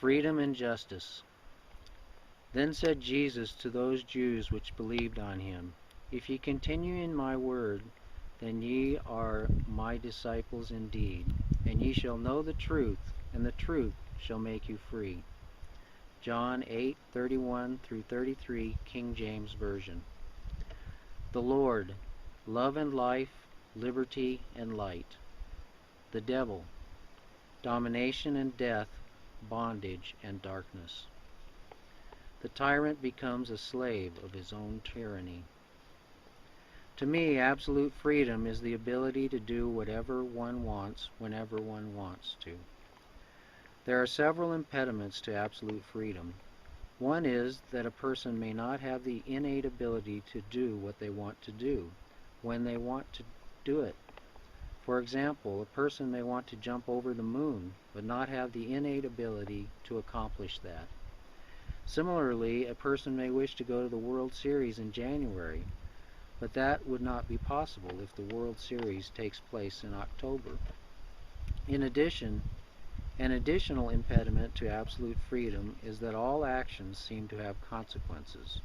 Freedom and justice. Then said Jesus to those Jews which believed on him, If ye continue in my word, then ye are my disciples indeed, and ye shall know the truth, and the truth shall make you free. John 8:31-33, King James Version. The Lord, love and life, liberty and light. The devil, domination and death, bondage and darkness. The tyrant becomes a slave of his own tyranny. To me, absolute freedom is the ability to do whatever one wants whenever one wants to. There are several impediments to absolute freedom. One is that a person may not have the innate ability to do what they want to do when they want to do it. For example, a person may want to jump over the moon, but not have the innate ability to accomplish that. Similarly, a person may wish to go to the World Series in January, but that would not be possible if the World Series takes place in October. In addition, an additional impediment to absolute freedom is that all actions seem to have consequences.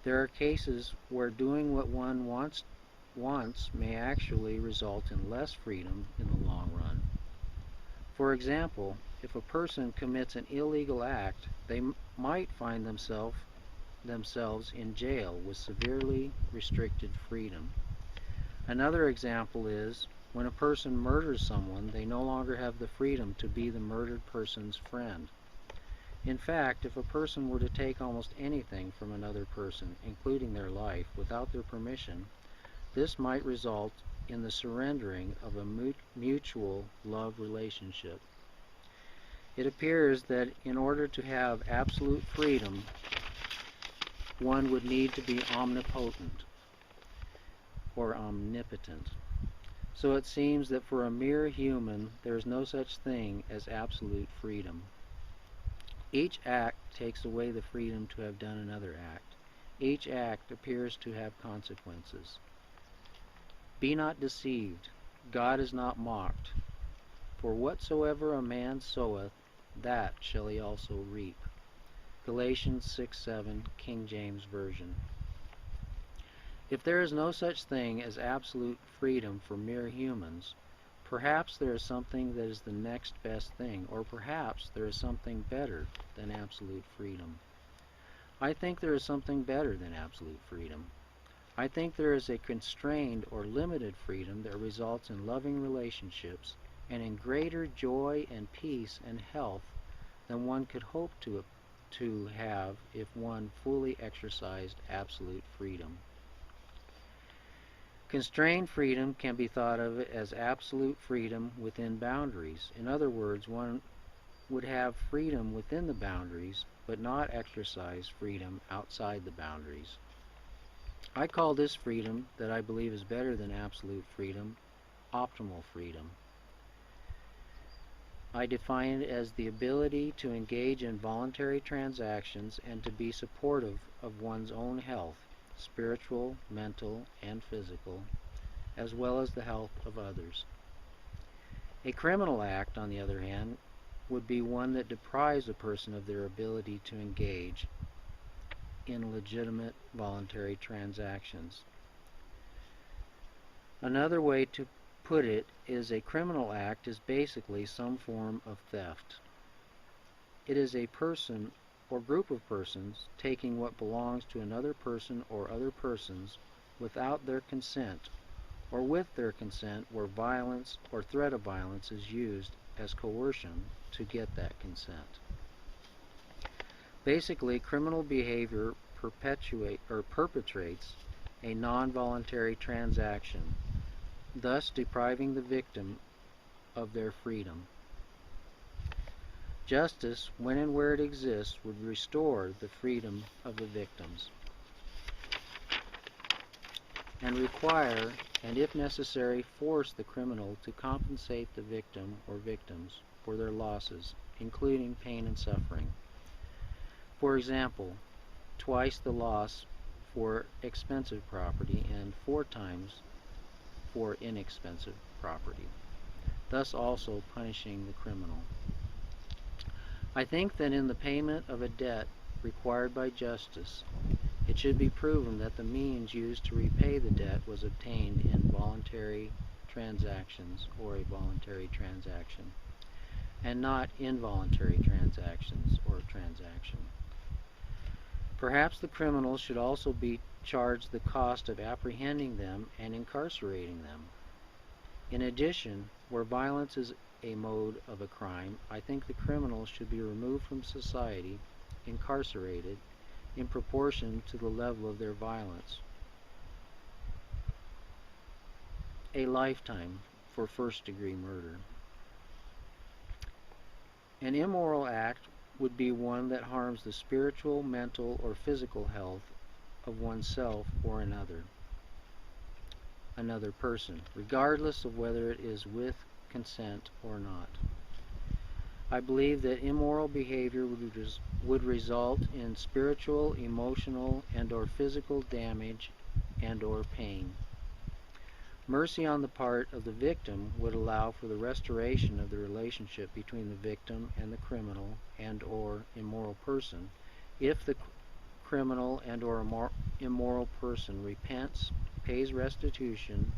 There are cases where doing what one wants may actually result in less freedom in the long run. For example, if a person commits an illegal act, they might find themselves in jail with severely restricted freedom. Another example is, when a person murders someone, they no longer have the freedom to be the murdered person's friend. In fact, if a person were to take almost anything from another person, including their life, without their permission, this might result in the surrendering of a mutual love relationship. It appears that in order to have absolute freedom, one would need to be omnipotent or omnipotent. So it seems that for a mere human, there is no such thing as absolute freedom. Each act takes away the freedom to have done another act. Each act appears to have consequences. Be not deceived, God is not mocked. For whatsoever a man soweth, that shall he also reap. Galatians 6:7, King James Version. If there is no such thing as absolute freedom for mere humans, perhaps there is something that is the next best thing, or perhaps there is something better than absolute freedom. I think there is something better than absolute freedom. I think there is a constrained or limited freedom that results in loving relationships and in greater joy and peace and health than one could hope to have if one fully exercised absolute freedom. Constrained freedom can be thought of as absolute freedom within boundaries. In other words, one would have freedom within the boundaries, but not exercise freedom outside the boundaries. I call this freedom, that I believe is better than absolute freedom, optimal freedom. I define it as the ability to engage in voluntary transactions and to be supportive of one's own health, spiritual, mental, and physical, as well as the health of others. A criminal act, on the other hand, would be one that deprives a person of their ability to engage in legitimate voluntary transactions. Another way to put it is a criminal act is basically some form of theft. It is a person or group of persons taking what belongs to another person or other persons without their consent, or with their consent where violence or threat of violence is used as coercion to get that consent. Basically, criminal behavior perpetrates a non-voluntary transaction, thus depriving the victim of their freedom. Justice, when and where it exists, would restore the freedom of the victims and require, and if necessary, force the criminal to compensate the victim or victims for their losses, including pain and suffering. For example, twice the loss for expensive property and 4 times for inexpensive property, thus also punishing the criminal. I think that in the payment of a debt required by justice, it should be proven that the means used to repay the debt was obtained in voluntary transactions or a voluntary transaction, and not involuntary transactions or transaction. Perhaps the criminals should also be charged the cost of apprehending them and incarcerating them. In addition, where violence is a mode of a crime, I think the criminals should be removed from society, incarcerated, in proportion to the level of their violence. A lifetime for first-degree murder. An immoral act would be one that harms the spiritual, mental, or physical health of oneself or another person, regardless of whether it is with consent or not. I believe that immoral behavior would result in spiritual, emotional, and/or physical damage and/or pain. Mercy on the part of the victim would allow for the restoration of the relationship between the victim and the criminal and/or immoral person if the criminal and/or immoral person repents, pays restitution,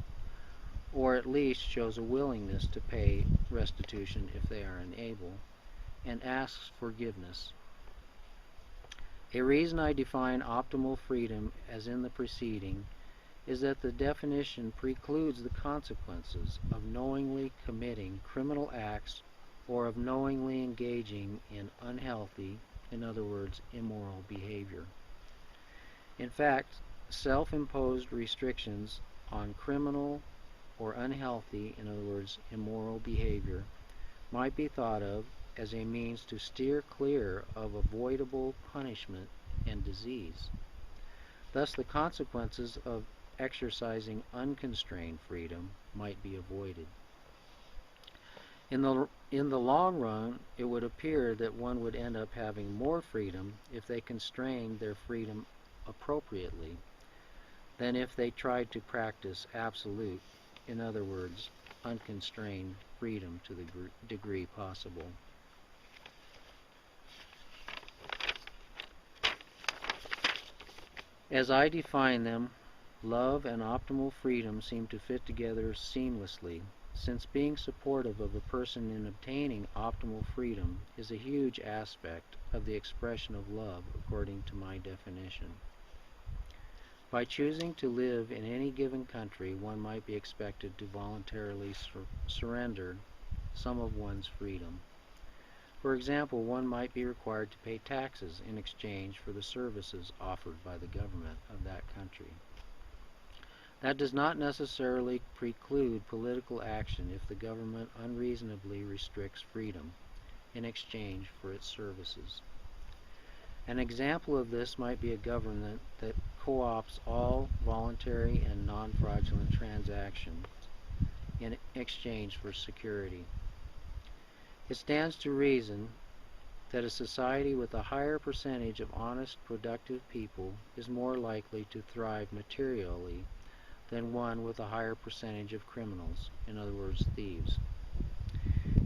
or at least shows a willingness to pay restitution if they are unable, and asks forgiveness. A reason I define optimal freedom as in the preceding is that the definition precludes the consequences of knowingly committing criminal acts or of knowingly engaging in unhealthy, in other words, immoral behavior. In fact, self-imposed restrictions on criminal or unhealthy, in other words, immoral behavior, might be thought of as a means to steer clear of avoidable punishment and disease. Thus, the consequences of exercising unconstrained freedom might be avoided. In the long run, it would appear that one would end up having more freedom if they constrained their freedom appropriately than if they tried to practice absolute, in other words, unconstrained freedom to the degree possible. As I define them, love and optimal freedom seem to fit together seamlessly, since being supportive of a person in obtaining optimal freedom is a huge aspect of the expression of love according to my definition. By choosing to live in any given country, one might be expected to voluntarily surrender some of one's freedom. For example, one might be required to pay taxes in exchange for the services offered by the government of that country. That does not necessarily preclude political action if the government unreasonably restricts freedom in exchange for its services. An example of this might be a government that co-opts all voluntary and non-fraudulent transactions in exchange for security. It stands to reason that a society with a higher percentage of honest, productive people is more likely to thrive materially than one with a higher percentage of criminals, in other words, thieves.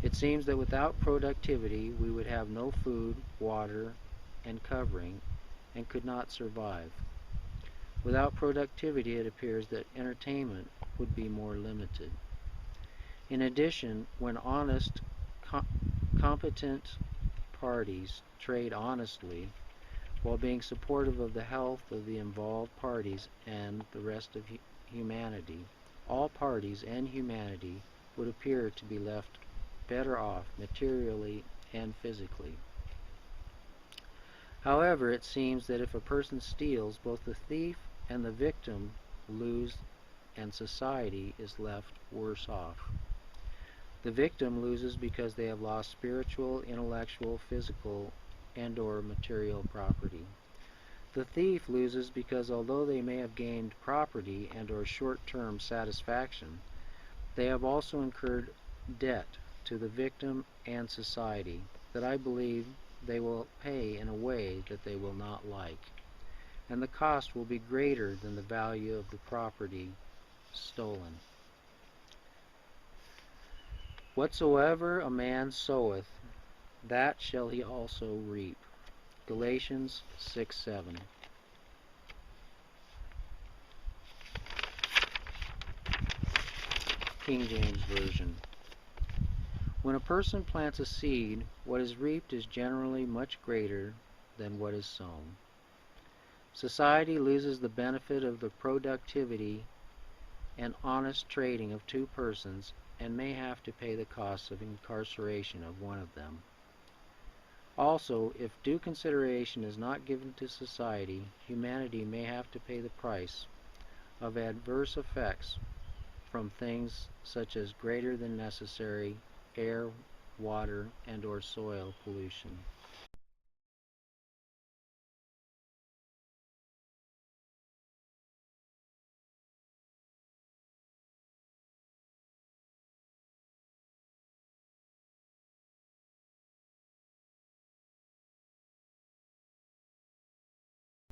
It seems that without productivity, we would have no food, water, and covering, and could not survive. Without productivity, it appears that entertainment would be more limited. In addition, when honest, competent parties trade honestly, while being supportive of the health of the involved parties and the rest of humanity, all parties and humanity would appear to be left better off materially and physically. However, it seems that if a person steals, both the thief and the victim lose, and society is left worse off. The victim loses because they have lost spiritual, intellectual, physical, and/or material property. The thief loses because although they may have gained property and/or short-term satisfaction, they have also incurred debt to the victim and society that I believe they will pay in a way that they will not like, and the cost will be greater than the value of the property stolen. Whatsoever a man soweth, that shall he also reap. Galatians 6:7. King James Version. When a person plants a seed, what is reaped is generally much greater than what is sown. Society loses the benefit of the productivity and honest trading of two persons and may have to pay the costs of incarceration of one of them. Also, if due consideration is not given to society, humanity may have to pay the price of adverse effects from things such as greater than necessary air, water, and or soil pollution.